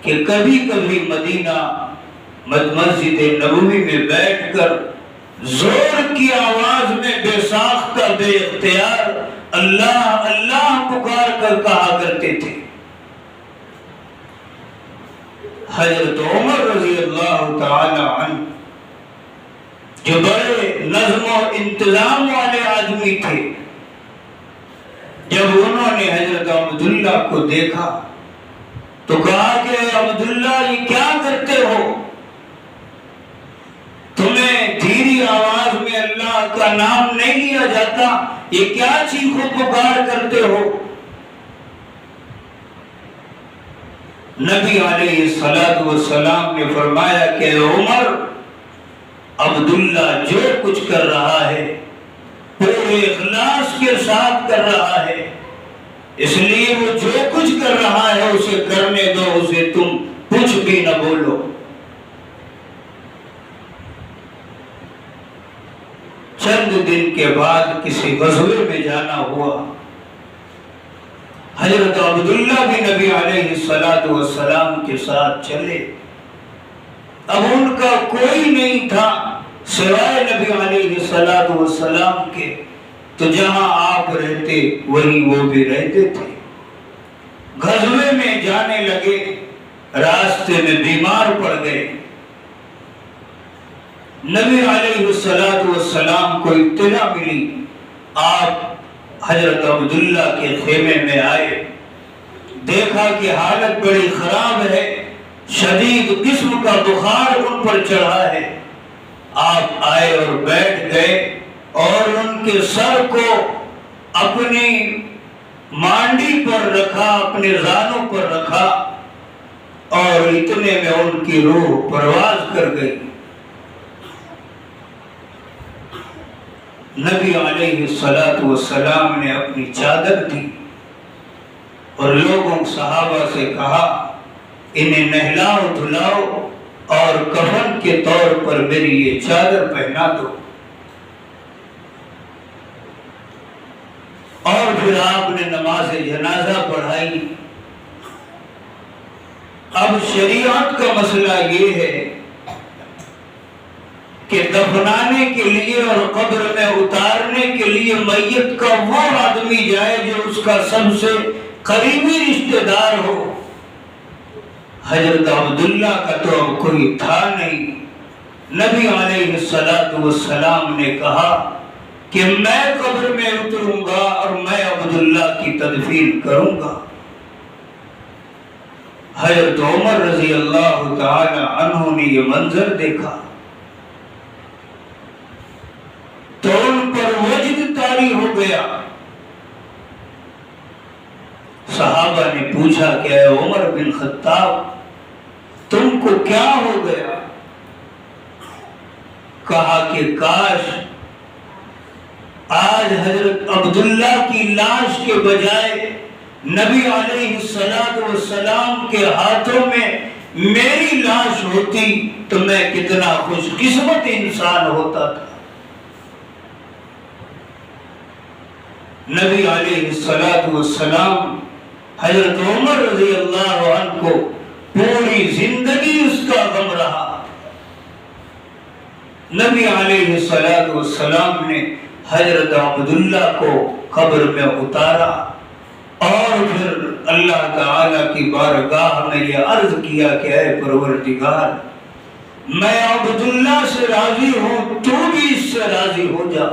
کہ کبھی کبھی مدینہ مسجد نبوی میں بیٹھ کر زور کی آواز میں بے ساختہ بے اختیار اللہ اللہ پکار کر کہا کرتے تھے. حضرت عمر رضی اللہ تعالی عنہ جو بڑے نظم و انتظام والے آدمی تھے، جب انہوں نے حضرت عبداللہ کو دیکھا تو کہا کہ عبداللہ یہ کیا کرتے ہو؟ تمہیں دھیری آواز میں اللہ کا نام نہیں لیا جاتا، یہ کیا چیخو پکار کرتے ہو؟ نبی علیہ الصلوۃ والسلام نے فرمایا کہ عمر، عبداللہ جو کچھ کر رہا ہے پورے اخلاص کے ساتھ کر رہا ہے، اس لیے وہ جو کچھ کر رہا ہے اسے کرنے دو، اسے تم کچھ بھی نہ بولو. چند دن کے بعد کسی غزوے میں جانا ہوا. حضرت عبداللہ بھی نبی علیہ الصلوۃ والسلام کے ساتھ چلے. اب ان کا کوئی نہیں تھا سوائے نبی علیہ الصلوۃ والسلام کے، تو جہاں آپ رہتے وہیں وہ بھی رہتے تھے. غزوے میں جانے لگے، راستے میں بیمار پڑ گئے. نبی علیہ الصلوۃ والسلام کو اطلاع ملی. آپ حضرت عبداللہ کے خیمے میں آئے، دیکھا کہ حالت بڑی خراب ہے، شدید قسم کا بخار ان پر چڑھا ہے. آپ آئے اور بیٹھ گئے اور ان کے سر کو اپنی مانڈی پر رکھا، اپنے زانوں پر رکھا، اور اتنے میں ان کی روح پرواز کر گئی. نبی علیہ الصلوۃ والسلام نے اپنی چادر دی اور لوگوں صحابہ سے کہا انہیں نہلاؤ دھلاؤ اور کفن کے طور پر میری یہ چادر پہنا دو. پھر آپ نے نماز جنازہ پڑھائی۔ اب شریعت کا مسئلہ یہ ہے کہ دفنانے کے لیے اور قبر میں اتارنے کے لیے میت کا وہ آدمی جائے جو اس کا سب سے قریبی رشتہ دار ہو۔ حضرت عبداللہ کا تو اب کوئی تھا نہیں۔ نبی علیہ السلام نے کہا کہ میں قبر میں اتروں گا اور میں عبداللہ کی تدفین کروں گا۔ حضرت عمر رضی اللہ تعالی عنہ نے یہ منظر دیکھا تو ان پر وجد طاری ہو گیا۔ صحابہ نے پوچھا کہ اے عمر بن خطاب تم کو کیا ہو گیا؟ کہا کہ کاش آج حضرت عبداللہ کی لاش کے بجائے نبی علیہ السلام کے ہاتھوں میں میری لاش ہوتی تو میں کتنا خوش قسمت انسان ہوتا تھا۔ نبی علیہ السلام حضرت عمر رضی اللہ عنہ کو پوری زندگی اس کا غم رہا۔ نبی علیہ السلام نے حضرت عبداللہ کو قبر میں اتارا اور پھر اللہ تعالیٰ کی بارگاہ میں یہ عرض کیا کہ اے پروردگار میں عبداللہ سے راضی ہوں، تو بھی اس سے راضی ہو جا۔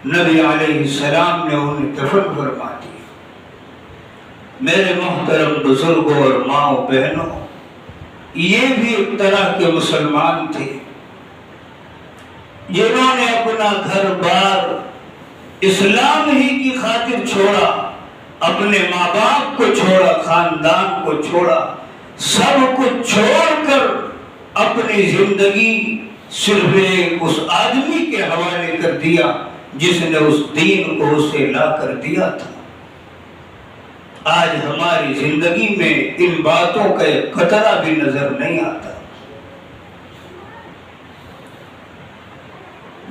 نبی علیہ السلام نے انہیں دفن فرما دیا۔ میرے محترم بزرگوں اور ماں و بہنوں، یہ بھی ایک طرح کے مسلمان تھے جنہوں نے اپنا گھر بار اسلام ہی کی خاطر چھوڑا، اپنے ماں باپ کو چھوڑا، خاندان کو چھوڑا، سب کچھ چھوڑ کر اپنی زندگی صرف اس آدمی کے حوالے کر دیا جس نے اس دین کو اسے لا کر دیا تھا۔ آج ہماری زندگی میں ان باتوں کا ایک قطرہ بھی نظر نہیں آتا،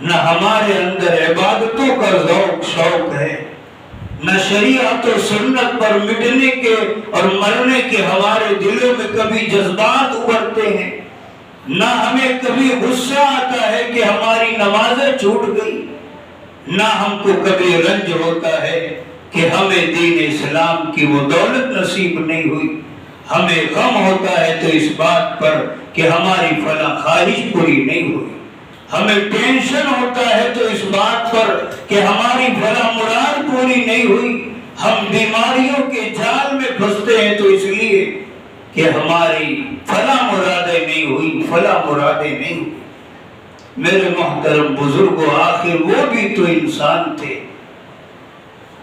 نہ ہمارے اندر عبادتوں کا ذوق شوق ہے، نہ شریعت و سنت پر مٹنے کے اور مرنے کے ہمارے دلوں میں کبھی جذبات ابھرتے ہیں، نہ ہمیں کبھی غصہ آتا ہے کہ ہماری نمازیں چھوٹ گئی، نہ ہم کو کبھی رنج ہوتا ہے کہ ہمیں دین اسلام کی وہ دولت نصیب نہیں ہوئی۔ ہمیں غم ہوتا ہے تو اس بات پر کہ ہماری فلاں خواہش پوری نہیں ہوئی، ہمیں ٹینشن ہوتا ہے تو اس بات پر کہ ہماری فلاں مراد پوری نہیں ہوئی، ہم بیماریوں کے جال میں پھنستے ہیں تو اس لیے کہ ہماری فلاں مرادیں نہیں ہوئی، فلاں مرادیں نہیں ہوئی۔ میرے محترم بزرگوں، آخر وہ بھی تو انسان تھے،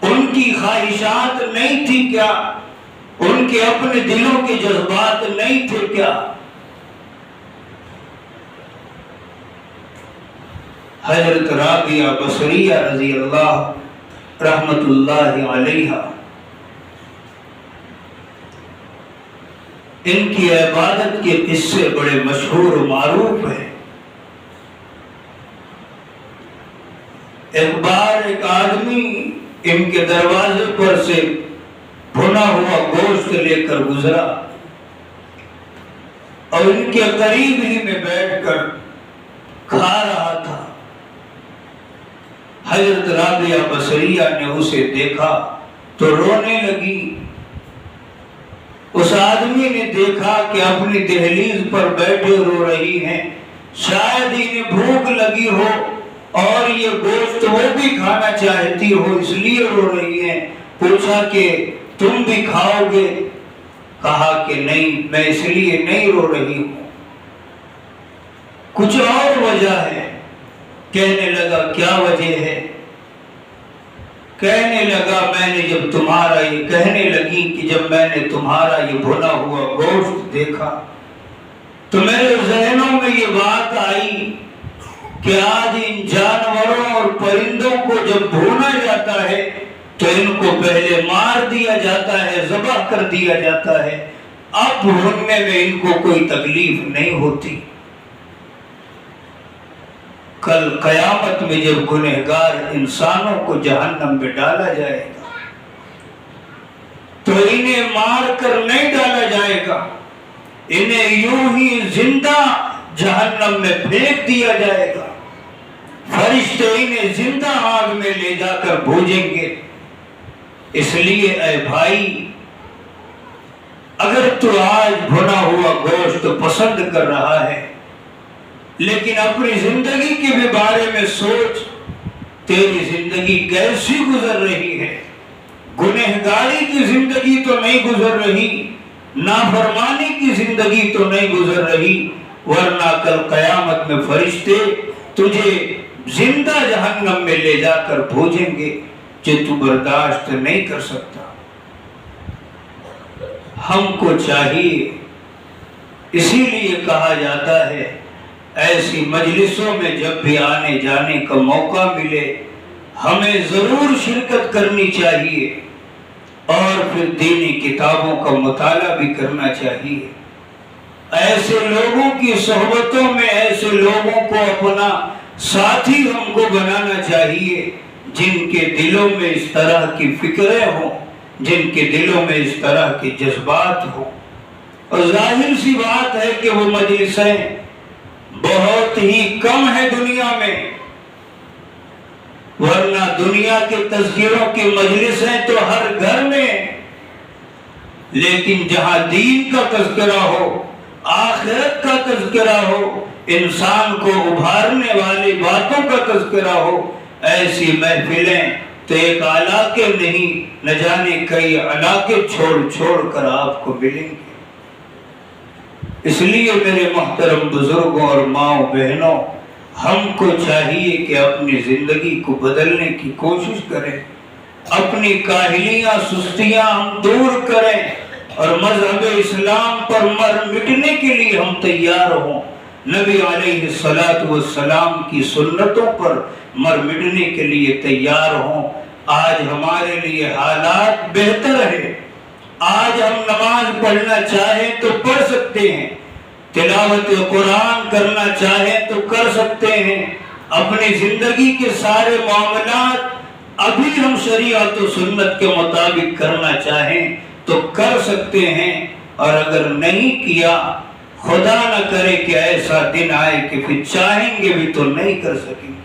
ان کی خواہشات نہیں تھی کیا؟ ان کے اپنے دلوں کے جذبات نہیں تھے کیا؟ حضرت رابعہ بصریہ رضی اللہ رحمت اللہ علیہا، ان کی عبادت کے قصے بڑے مشہور و معروف ہیں۔ ایک بار ایک آدمی ان کے دروازے پر سے بھنا ہوا گوشت لے کر گزرا اور ان کے قریب ہی میں بیٹھ کر کھا رہا تھا۔ حضرت رابعہ بصریہ نے اسے دیکھا تو رونے لگی۔ اس آدمی نے دیکھا کہ اپنی دہلیز پر بیٹھے رو رہی ہیں، شاید انہیں بھوک لگی ہو اور یہ گوشت وہ بھی کھانا چاہتی ہو اس لیے رو رہی ہیں۔ پوچھا کہ تم بھی کھاؤ گے؟ کہا کہ نہیں، میں اس لیے نہیں رو رہی ہوں، کچھ اور وجہ ہے۔ کہنے لگا کیا وجہ ہے؟ کہنے لگا میں نے جب تمہارا یہ کہنے لگی کہ جب میں نے تمہارا یہ بھنا ہوا گوشت دیکھا تو میرے ذہنوں میں یہ بات آئی کہ آج ان جانوروں اور پرندوں کو جب بھونا جاتا ہے تو ان کو پہلے مار دیا جاتا ہے، ذبح کر دیا جاتا ہے، اب بھوننے میں ان کو کوئی تکلیف نہیں ہوتی۔ کل قیامت میں جب گنہگار انسانوں کو جہنم میں ڈالا جائے گا تو انہیں مار کر نہیں ڈالا جائے گا، انہیں یوں ہی زندہ جہنم میں پھینک دیا جائے گا، فرشتے انہیں زندہ آگ میں لے جا کر بھونجیں گے۔ اس لیے اے بھائی، اگر تو آج بھنا ہوا گوشت پسند کر رہا ہے لیکن اپنی زندگی کے بھی بارے میں سوچ، تیری زندگی کیسی گزر رہی ہے؟ گنہگاری کی زندگی تو نہیں گزر رہی، نافرمانی کی زندگی تو نہیں گزر رہی، ورنہ کل قیامت میں فرشتے تجھے زندہ جہنم میں لے جا کر بھونجیں گے جو تو برداشت نہیں کر سکتا۔ ہم کو چاہیے، اسی لیے کہا جاتا ہے ایسی مجلسوں میں جب بھی آنے جانے کا موقع ملے ہمیں ضرور شرکت کرنی چاہیے اور پھر دینی کتابوں کا مطالعہ بھی کرنا چاہیے۔ ایسے لوگوں کی صحبتوں میں ایسے لوگوں کو اپنا ساتھی ہم کو بنانا چاہیے جن کے دلوں میں اس طرح کی فکریں ہوں، جن کے دلوں میں اس طرح کے جذبات ہوں۔ اور ظاہر سی بات ہے کہ وہ مجلسیں بہت ہی کم ہے دنیا میں، ورنہ دنیا کے تذکروں کی مجلسیں تو ہر گھر میں، لیکن جہاں دین کا تذکرہ ہو، آخرت کا تذکرہ ہو، انسان کو ابھارنے والی باتوں کا تذکرہ ہو، ایسی محفلیں تو ایک علاقے نہیں نہ جانے کئی علاقے چھوڑ چھوڑ کر آپ کو ملیں گے۔ اس لیے میرے محترم بزرگوں اور ماؤں بہنوں، ہم کو چاہیے کہ اپنی زندگی کو بدلنے کی کوشش کریں، اپنی کاہلیاں سستیاں ہم دور کریں اور مذہب اسلام پر مر مٹنے کے لیے ہم تیار ہوں، نبی علیہ السلام کی سنتوں پر مر مٹنے کے لیے تیار ہوں۔ آج ہمارے لیے حالات بہتر ہے، آج ہم نماز پڑھنا چاہیں تو پڑھ سکتے ہیں، تلاوت قرآن کرنا چاہیں تو کر سکتے ہیں، اپنی زندگی کے سارے معاملات ابھی ہم شریعت و سنت کے مطابق کرنا چاہیں تو کر سکتے ہیں، اور اگر نہیں کیا خدا نہ کرے کہ ایسا دن آئے کہ پھر چاہیں گے بھی تو نہیں کر سکیں گے۔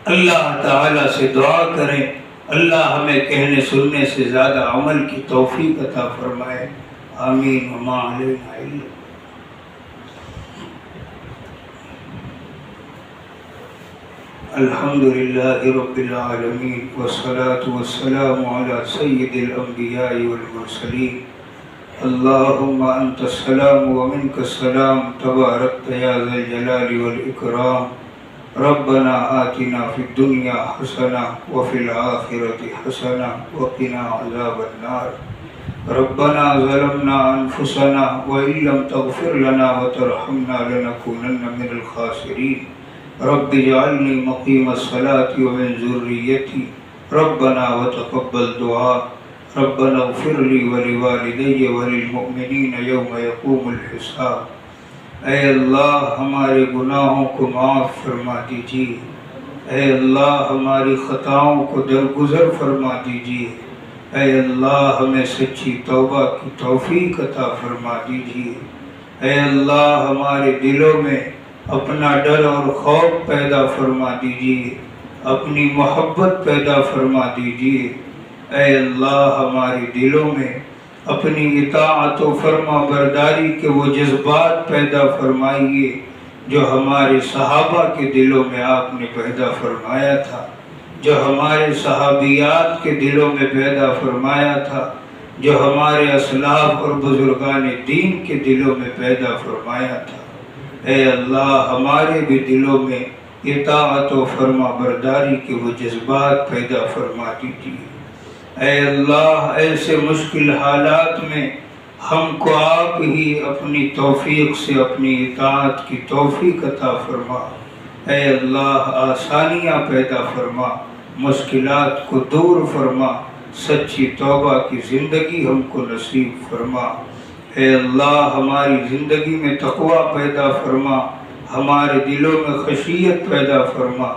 اللہ تعالیٰ سے دعا کریں اللہ ہمیں کہنے سننے سے زیادہ عمل کی توفیق عطا فرمائے، آمین وما علینا الا۔ الحمدللہ رب العالمین والصلاة والسلام علی سید الانبیاء والمرسلین، اللہم انت السلام ومنک السلام تبارکت یا ذا الجلال والاکرام، ربنا آتنا فی الدنیا حسنہ وفی الآخرۃ حسنہ وقنا عذاب النار، ربنا ظلمنا انفسنا وإن لم تغفر لنا وترحمنا لنکونن من الخاسرین، رب اجعلنی مقیم الصلاة ومن ذریتی، ربنا وتقبل دعاء، ربنا اغفر لی ولوالدی وللمؤمنین یوم یقوم الحساب۔ اے اللہ ہمارے گناہوں کو معاف فرما دیجیے، اے اللہ ہماری خطاؤں کو درگزر فرما دیجیے، اے اللہ ہمیں سچی توبہ کی توفیق عطا فرما دیجیے، اے اللہ ہمارے دلوں میں اپنا ڈر اور خوف پیدا فرما دیجیے، اپنی محبت پیدا فرما دیجیے، اے اللہ ہمارے دلوں میں اپنی اطاعت و فرما برداری کے وہ جذبات پیدا فرمائیے جو ہمارے صحابہ کے دلوں میں آپ نے پیدا فرمایا تھا، جو ہمارے صحابیات کے دلوں میں پیدا فرمایا تھا، جو ہمارے اسلاف اور بزرگان دین کے دلوں میں پیدا فرمایا تھا۔ اے اللہ ہمارے بھی دلوں میں اطاعت و فرما برداری کے وہ جذبات پیدا فرما دیجیے۔ اے اللہ ایسے مشکل حالات میں ہم کو آپ ہی اپنی توفیق سے اپنی اطاعت کی توفیق عطا فرما، اے اللہ آسانیاں پیدا فرما، مشکلات کو دور فرما، سچی توبہ کی زندگی ہم کو نصیب فرما۔ اے اللہ ہماری زندگی میں تقوی پیدا فرما، ہمارے دلوں میں خشیت پیدا فرما۔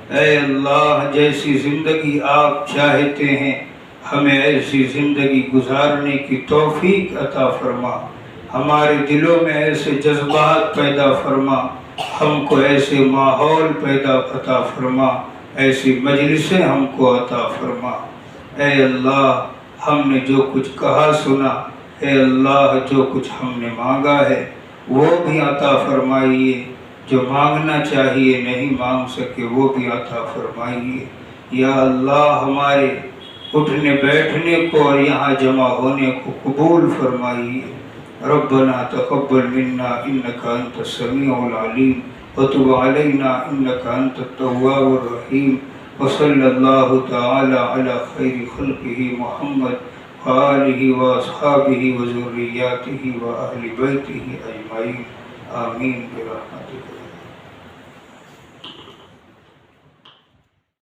اے اللہ جیسی زندگی آپ چاہتے ہیں ہمیں ایسی زندگی گزارنے کی توفیق عطا فرما۔ ہمارے دلوں میں ایسے جذبات پیدا فرما، ہم کو ایسے ماحول پیدا عطا فرما، ایسی مجلسیں ہم کو عطا فرما۔ اے اللہ ہم نے جو کچھ کہا سنا، اے اللہ جو کچھ ہم نے مانگا ہے وہ بھی عطا فرمائیے، جو مانگنا چاہیے نہیں مانگ سکے وہ بھی عطا فرمائیے۔ یا اللہ ہمارے اٹھنے بیٹھنے کو اور یہاں جمع ہونے کو قبول فرمائیے۔ ربنا تقبل منا انك انت السميع العليم وتب علينا انك انت التواب الرحيم وصلى الله تعالى على خير خلقه محمد وآله وأصحابه وذرياته وأهل بيته أجمعين آمين برحمتك